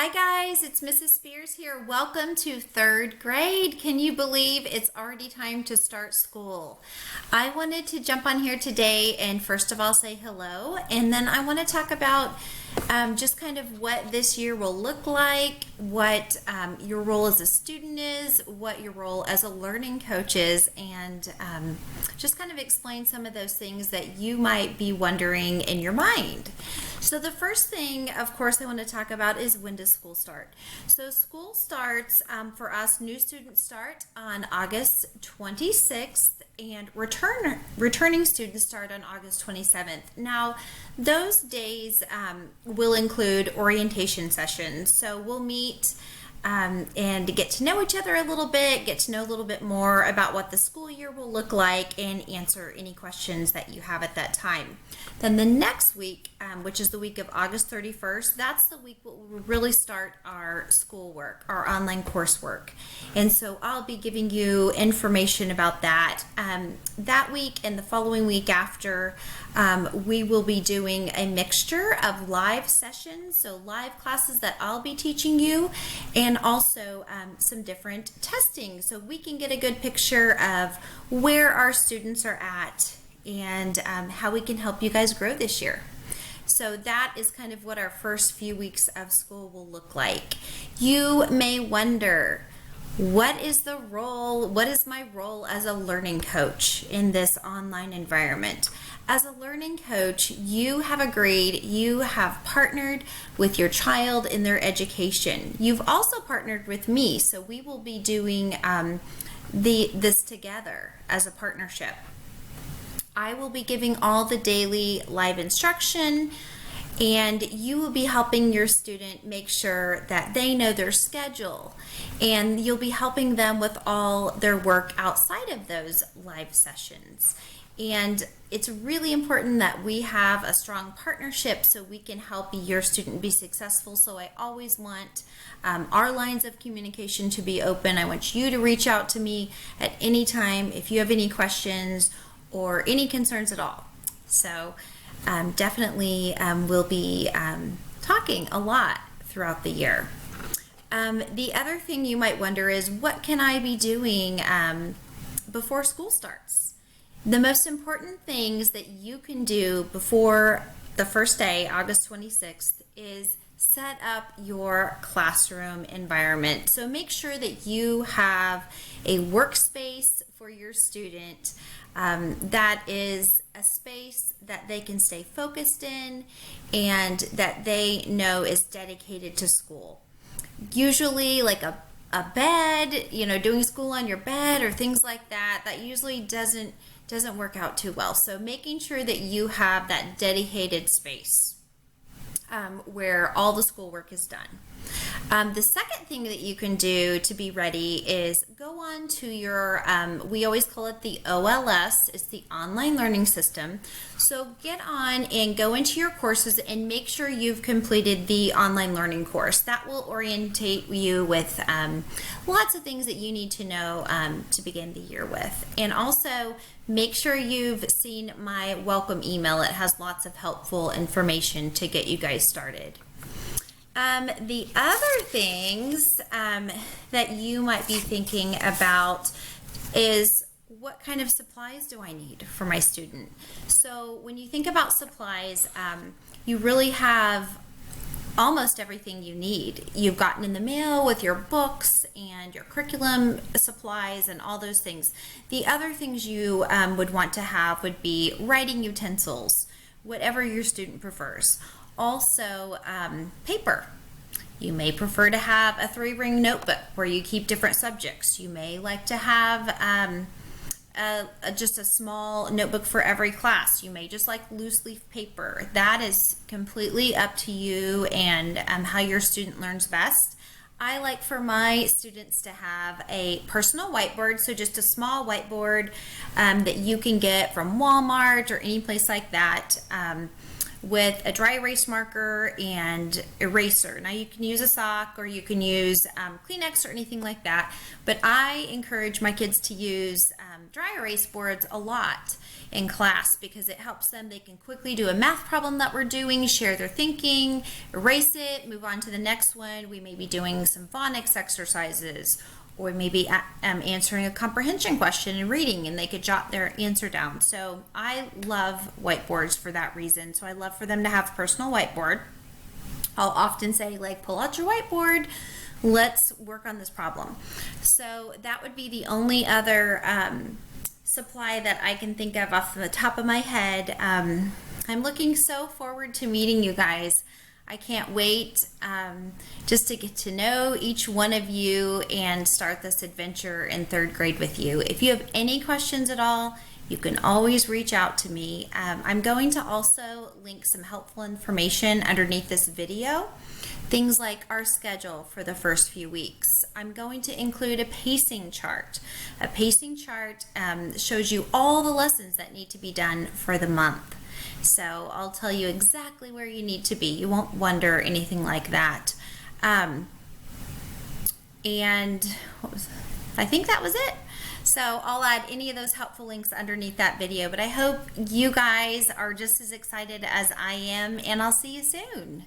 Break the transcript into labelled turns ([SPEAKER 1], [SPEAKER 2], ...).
[SPEAKER 1] Hi guys, it's Mrs. Spears here. Welcome to third grade. Can you believe it's already time to start school? I wanted to jump on here today and first of all say hello, and then I want to talk about just kind of what this year will look like, what your role as a student is, what your role as a learning coach is, and just kind of explain some of those things that you might be wondering in your mind. So the first thing, of course, I want to talk about is when does school start? So school starts for us, new students start on August 26th and returning students start on August 27th. Now, those days will include orientation sessions. So we'll meet and get to know each other a little bit, get to know a little bit more about what the school year will look like, and answer any questions that you have at that time. Then the next week, which is the week of August 31st, that's the week we'll really start our schoolwork, our online coursework. And so I'll be giving you information about that. That week and the following week after, we will be doing a mixture of live sessions, so live classes that I'll be teaching you, and also some different testing so we can get a good picture of where our students are at and how we can help you guys grow this year. So that is kind of what our first few weeks of school will look like. You may wonder, what is my role as a learning coach in this online environment? As a learning coach, you have agreed, you have partnered with your child in their education. You've also partnered with me, so we will be doing this together as a partnership. I will be giving all the daily live instruction, and you will be helping your student make sure that they know their schedule, and you'll be helping them with all their work outside of those live sessions. And it's really important that we have a strong partnership so we can help your student be successful. So I always want our lines of communication to be open. I want you to reach out to me at any time if you have any questions or any concerns at all. So definitely we'll be talking a lot throughout the year. The other thing you might wonder is, what can I be doing before school starts? The most important things that you can do before the first day, August 26th, is set up your classroom environment. So make sure that you have a workspace for your student that is a space that they can stay focused in and that they know is dedicated to school. Usually like a bed, doing school on your bed or things like that, that usually doesn't work out too well. So making sure that you have that dedicated space where all the schoolwork is done. The second thing that you can do to be ready is go on to your, we always call it the OLS, it's the online learning system. So get on and go into your courses and make sure you've completed the online learning course. That will orientate you with lots of things that you need to know to begin the year with. And also make sure you've seen my welcome email. It has lots of helpful information to get you guys started. The other things that you might be thinking about is, what kind of supplies do I need for my student? So when you think about supplies, you really have almost everything you need. You've gotten in the mail with your books and your curriculum supplies and all those things. The other things you would want to have would be writing utensils, whatever your student prefers. Also, paper. You may prefer to have a 3-ring notebook where you keep different subjects. You may like to have just a small notebook for every class. You may just like loose leaf paper. That is completely up to you and how your student learns best. I like for my students to have a personal whiteboard, so just a small whiteboard that you can get from Walmart or any place like that. with a dry erase marker and eraser. Now you can use a sock or you can use Kleenex or anything like that, but I encourage my kids to use dry erase boards a lot in class because it helps them. They can quickly do a math problem that we're doing, share their thinking, erase it, move on to the next one. We may be doing some phonics exercises, or maybe answering a comprehension question and reading, and they could jot their answer down. So I love whiteboards for that reason. So I love for them to have a personal whiteboard. I'll often say, like, pull out your whiteboard, let's work on this problem. So that would be the only other supply that I can think of off the top of my head. I'm looking so forward to meeting you guys. I can't wait just to get to know each one of you and start this adventure in third grade with you. If you have any questions at all, you can always reach out to me. I'm going to also link some helpful information underneath this video. Things like our schedule for the first few weeks. I'm going to include a pacing chart. A pacing chart shows you all the lessons that need to be done for the month. So I'll tell you exactly where you need to be. You won't wonder anything like that. And I think that was it. So I'll add any of those helpful links underneath that video. But I hope you guys are just as excited as I am, and I'll see you soon.